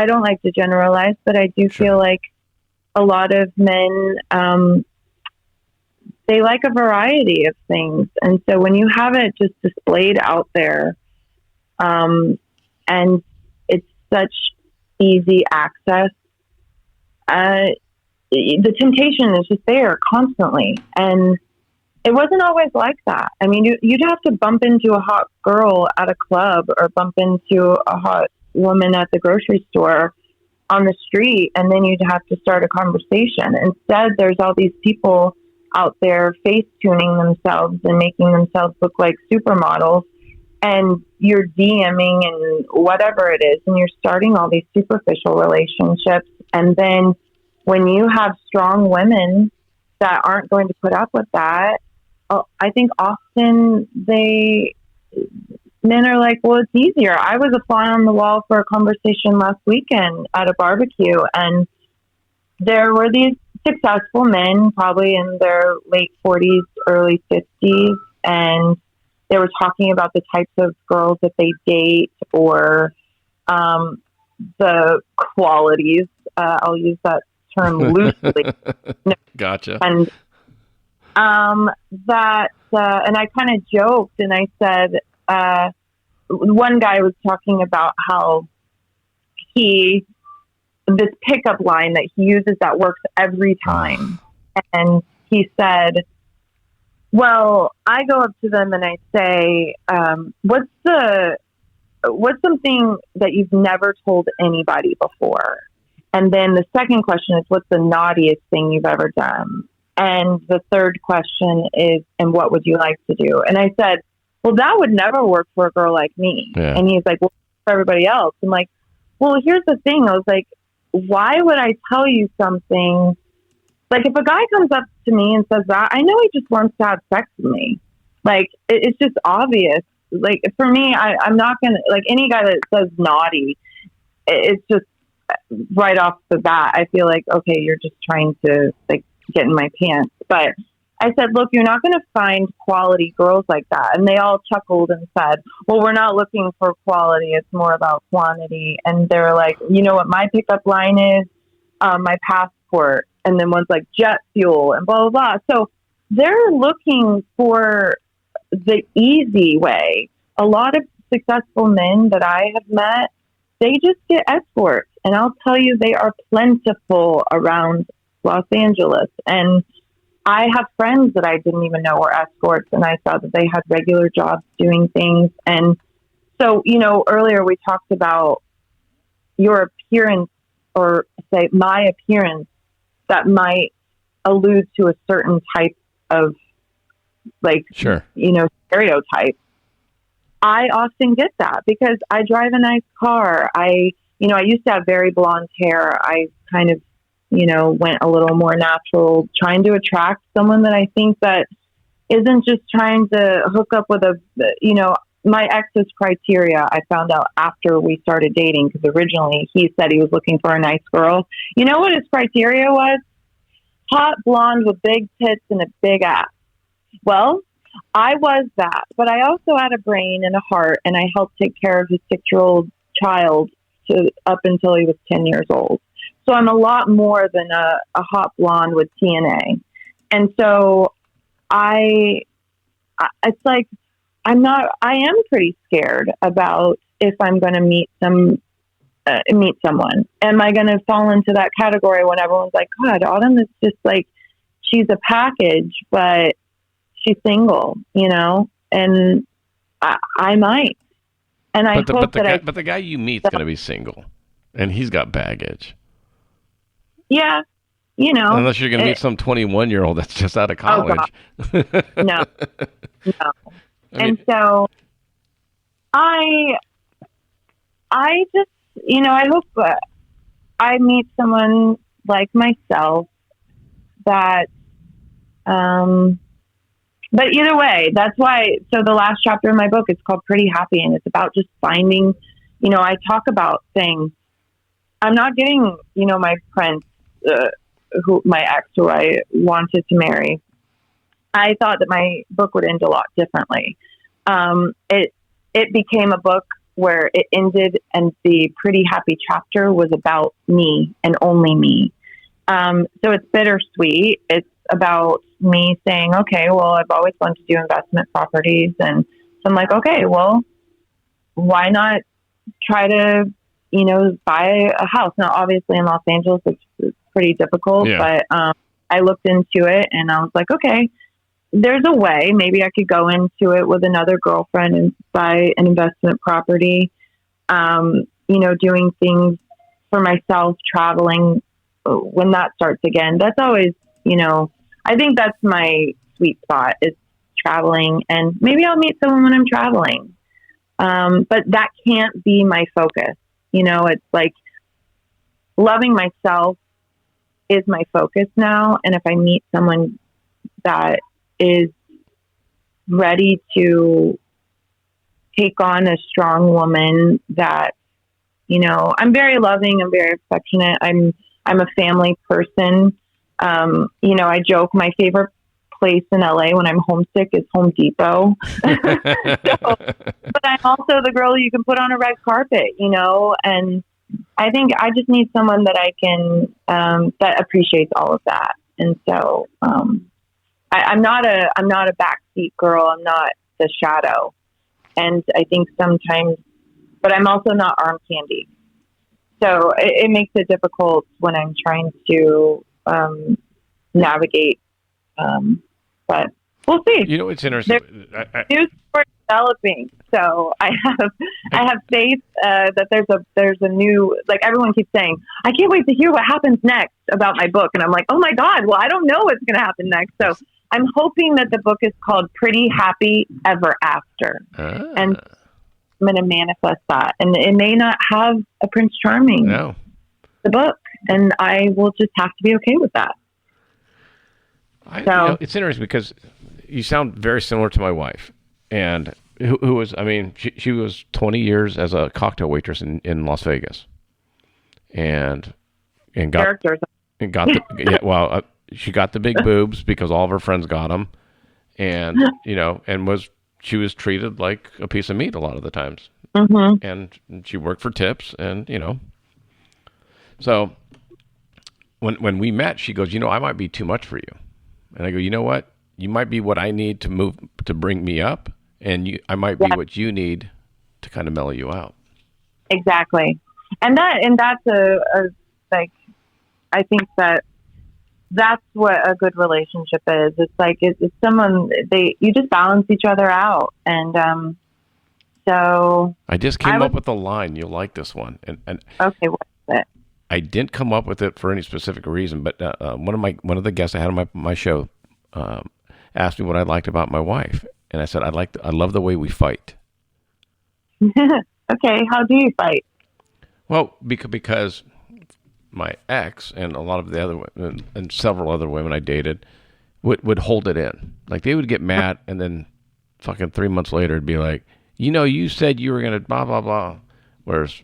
don't like to generalize, but I do feel like a lot of men they like a variety of things, and so when you have it just displayed out there, and it's such easy access, the temptation is just there constantly. And it wasn't always like that. I mean, you'd have to bump into a hot girl at a club or bump into a hot woman at the grocery store on the street, and then you'd have to start a conversation. Instead, there's all these people out there face tuning themselves and making themselves look like supermodels, and you're DMing and whatever it is, and you're starting all these superficial relationships. And then when you have strong women that aren't going to put up with that, I think often men are like, well, it's easier. I was a fly on the wall for a conversation last weekend at a barbecue, and there were these successful men, probably in their late 40s, early 50s, and they were talking about the types of girls that they date, or the qualities. I'll use that term loosely. Gotcha. And and I kind of joked, and I said, one guy was talking about how this pickup line that he uses that works every time. And he said, well, I go up to them and I say, what's something that you've never told anybody before? And then the second question is, what's the naughtiest thing you've ever done? And the third question is, and what would you like to do? And I said, well, that would never work for a girl like me. Yeah. And he's like, well, for everybody else. I'm like, well, here's the thing. I was like, why would I tell you something? Like, if a guy comes up to me and says that, I know he just wants to have sex with me. Like, it's just obvious. Like, for me, I'm not going to, like, any guy that says naughty, it's just right off the bat, I feel like, okay, you're just trying to, like, get in my pants. But I said, look, you're not going to find quality girls like that. And they all chuckled and said, well, we're not looking for quality. It's more about quantity. And they're like, you know what my pickup line is? My passport. And then one's like jet fuel and blah, blah, blah. So they're looking for the easy way. A lot of successful men that I have met, they just get escorts. And I'll tell you, they are plentiful around Los Angeles. And I have friends that I didn't even know were escorts, and I saw that they had regular jobs doing things. And so, earlier we talked about your appearance, or say my appearance, that might allude to a certain type of, like, stereotype. I often get that because I drive a nice car. I used to have very blonde hair. I kind of, went a little more natural, trying to attract someone that I think that isn't just trying to hook up with my ex's criteria. I found out after we started dating, because originally he said he was looking for a nice girl. You know what his criteria was? Hot blonde with big tits and a big ass. Well, I was that, but I also had a brain and a heart, and I helped take care of his 6-year-old child up until he was 10 years old. So I'm a lot more than a hot blonde with TNA. And so it's like, I am pretty scared about if I'm going to meet someone. Am I going to fall into that category when everyone's like, God, Autumn is just like, she's a package, but she's single, and I might. And I hope but the guy you meet's going to be single, and he's got baggage. Yeah, unless you're going to meet some 21-year-old that's just out of college. Oh, no. And so I just, I hope I meet someone like myself that But either way, that's why. So the last chapter of my book is called Pretty Happy, and it's about just finding. I talk about saying, I'm not getting, my friends, my ex, who I wanted to marry. I thought that my book would end a lot differently. It became a book where it ended, and the Pretty Happy chapter was about me and only me. So it's bittersweet. It's about me saying, okay, well, I've always wanted to do investment properties. And so I'm like, okay, well, why not try to, buy a house? Now, obviously in Los Angeles, it's pretty difficult, but I looked into it and I was like, okay, there's a way. Maybe I could go into it with another girlfriend and buy an investment property, doing things for myself, traveling when that starts again. That's always, I think that's my sweet spot, is traveling, and maybe I'll meet someone when I'm traveling. But that can't be my focus. It's like loving myself is my focus now. And if I meet someone that is ready to take on a strong woman that, I'm very loving, I'm very affectionate. I'm a family person. I joke my favorite place in LA when I'm homesick is Home Depot. But I'm also the girl you can put on a red carpet, and I think I just need someone that I can, that appreciates all of that. And so, I'm not a backseat girl. I'm not the shadow. And I think sometimes, but I'm also not arm candy. So it makes it difficult when I'm trying to, navigate. But we'll see. It's interesting. New story developing. So I have faith, that there's a new, like everyone keeps saying, I can't wait to hear what happens next about my book. And I'm like, oh my God, well, I don't know what's going to happen next. So I'm hoping that the book is called Pretty Happy Ever After. And I'm going to manifest that. And it may not have a Prince Charming, the book. And I will just have to be okay with that. It's interesting because you sound very similar to my wife, and who was, she was 20 years as a cocktail waitress in Las Vegas, and got the she got the big boobs because all of her friends got them, and she was treated like a piece of meat a lot of the times, and she worked for tips, and so when we met, she goes, I might be too much for you. And I go, you know what? You might be what I need to bring me up, and I might be what you need to kind of mellow you out. Exactly. And that's like, I think that's what a good relationship is. It's like, it's someone, you just balance each other out. And, so I just came up with a line. You'll like this one. And okay. What is it? I didn't come up with it for any specific reason, but one of the guests I had on my show asked me what I liked about my wife, and I said I love the way we fight. Okay, how do you fight? Well, because my ex and a lot of the other women and several other women I dated would hold it in. Like they would get mad, and then fucking 3 months later it'd be like, you said you were gonna blah blah blah. Whereas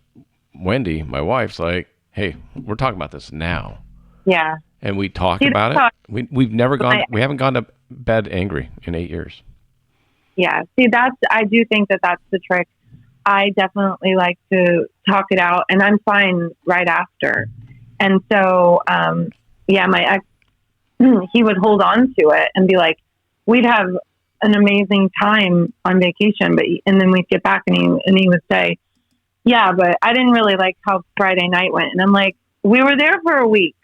Wendy, my wife's like, hey, we're talking about this now. Yeah. And we talk about it. We haven't gone to bed angry in 8 years. Yeah. See, I do think that's the trick. I definitely like to talk it out, and I'm fine right after. And so, my ex, he would hold on to it and be like, we'd have an amazing time on vacation, and then we'd get back and he would say, yeah, but I didn't really like how Friday night went. And I'm like, we were there for a week.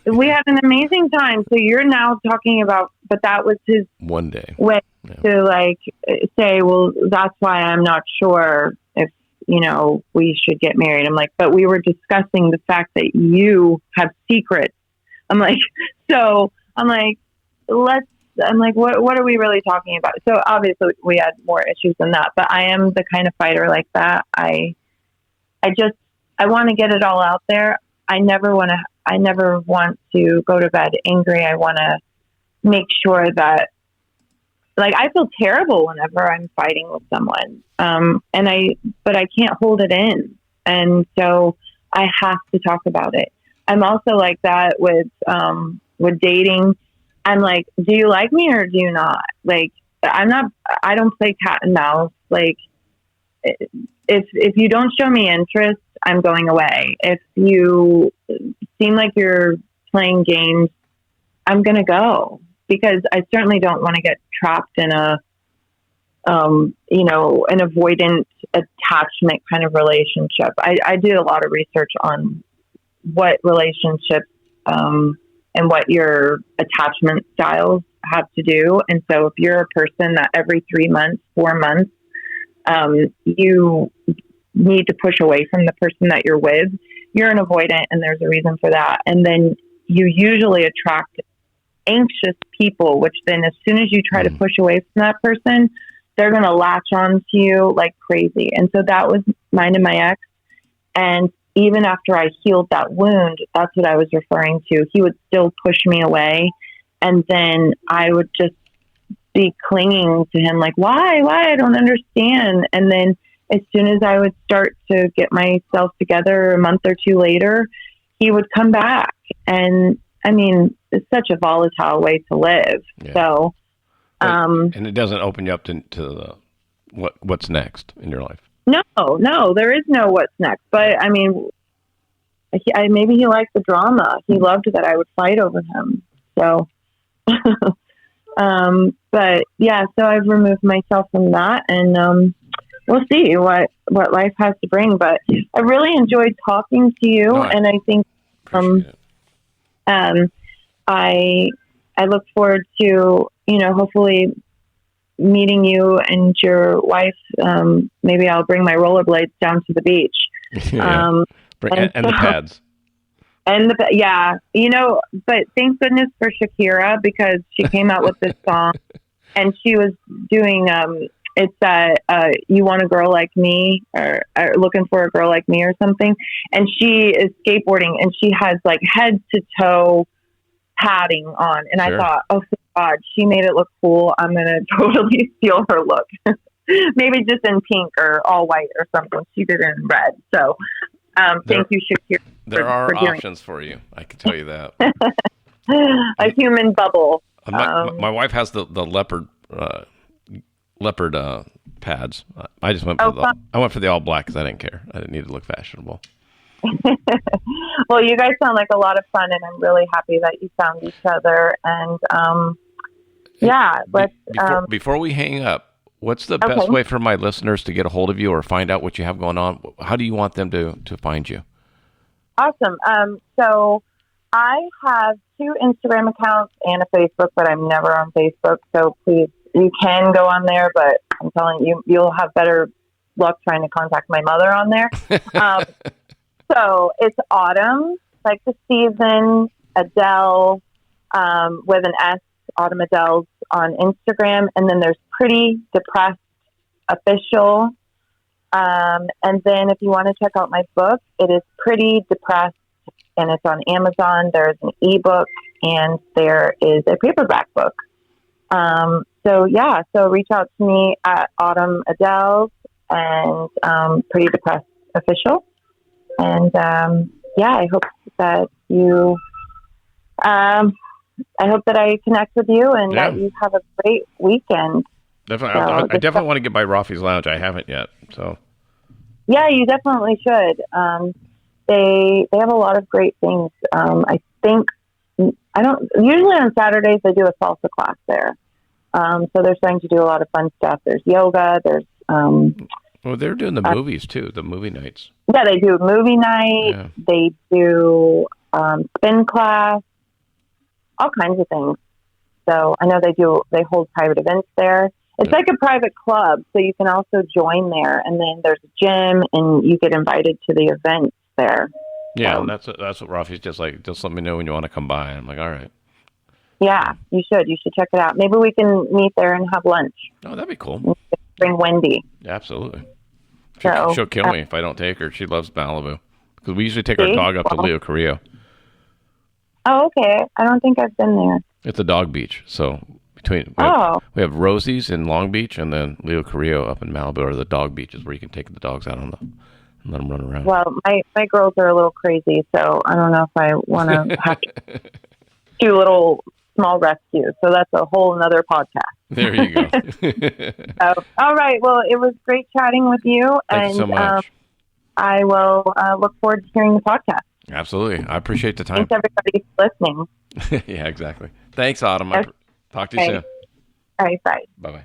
We had an amazing time. So you're now talking about, but that was his one day way to like say, well, that's why I'm not sure if, we should get married. I'm like, but we were discussing the fact that you have secrets. I'm like, what are we really talking about? So obviously we had more issues than that, but I am the kind of fighter like that. I want to get it all out there. I never want to go to bed angry. I want to make sure that like, I feel terrible whenever I'm fighting with someone. But I can't hold it in. And so I have to talk about it. I'm also like that with dating. I'm like, do you like me or do you not? Like, I don't play cat and mouse. Like, if you don't show me interest, I'm going away. If you seem like you're playing games, I'm going to go, because I certainly don't want to get trapped in an avoidant attachment kind of relationship. I did a lot of research on what relationships, and what your attachment styles have to do. And so if you're a person that every 3 months, 4 months, you need to push away from the person that you're with, you're an avoidant, and there's a reason for that. And then you usually attract anxious people, which then as soon as you try to push away from that person, they're going to latch on to you like crazy. And so that was mine and my ex. And even after I healed that wound, that's what I was referring to. He would still push me away. And then I would just be clinging to him like, why? I don't understand. And then as soon as I would start to get myself together a month or two later, he would come back. And I mean, it's such a volatile way to live. Yeah. So, and it doesn't open you up to what's next in your life. No, there is no what's next. But I mean, maybe he liked the drama. He loved that I would fight over him. So, but yeah, so I've removed myself from that, and we'll see what life has to bring. But I really enjoyed talking to you, and I think I look forward to, hopefully meeting you and your wife. Maybe I'll bring my rollerblades down to the beach. Yeah. And the pads. And but thank goodness for Shakira, because she came out with this song, and she was doing, it's You Want a Girl Like Me, or Looking for a Girl Like Me or something. And she is skateboarding, and she has like head to toe padding on. And sure. I thought, oh God, she made it look cool. I'm going to totally steal her look. Maybe just in pink or all white or something. She did it in red. So thank you, Shakira. There are options for you. I can tell you that. A human bubble. My wife has the leopard pads. I just went for the all black because I didn't care. I didn't need to look fashionable. Well, you guys sound like a lot of fun, and I'm really happy that you found each other. And let's. Before we hang up, what's the best way for my listeners to get a hold of you or find out what you have going on? How do you want them to find you? Awesome. So I have 2 Instagram accounts and a Facebook, but I'm never on Facebook. So please, you can go on there, but I'm telling you, you'll have better luck trying to contact my mother on there. So it's Autumn, like the season, Adele, with an S, Autumn Adele on Instagram. And then there's Pretty Depressed Official. And then if you want to check out my book, it is Pretty Depressed, and it's on Amazon. There's an ebook, and there is a paperback book. So reach out to me at Autumn Adele and Pretty Depressed Official. And I hope that you, I hope that I connect with you, and that you have a great weekend. Definitely, I definitely want to get by Rafi's Lounge. I haven't yet, so. Yeah, you definitely should. They have a lot of great things. I think usually on Saturdays they do a salsa class there. So they're starting to do a lot of fun stuff. There's yoga. There's well, they're doing the movies too, the movie nights. Yeah, they do movie night. Yeah. They do spin class, all kinds of things. So I know they hold private events there. It's like a private club, so you can also join there. And then there's a gym, and you get invited to the events there. Yeah, that's what Rafi's just like. Just let me know when you want to come by. I'm like, all right. Yeah, you should. You should check it out. Maybe we can meet there and have lunch. Oh, that'd be cool. Bring Wendy. Absolutely. She'll kill me if I don't take her. She loves Malibu. Because we usually take our dog up to Leo Carrillo. Oh, okay. I don't think I've been there. It's a dog beach. So We have Rosie's in Long Beach, and then Leo Carrillo up in Malibu, or the dog beaches where you can take the dogs out and let them run around. Well, my girls are a little crazy, so I don't know if I want to have to do little small rescues. So that's a whole another podcast. There you go. All right. Well, it was great chatting with you. Thank you so much. I will look forward to hearing the podcast. Absolutely. I appreciate the time. Thanks, everybody, for listening. Yeah, exactly. Thanks, Autumn. Okay. Talk to you soon. All right. Bye. Bye-bye.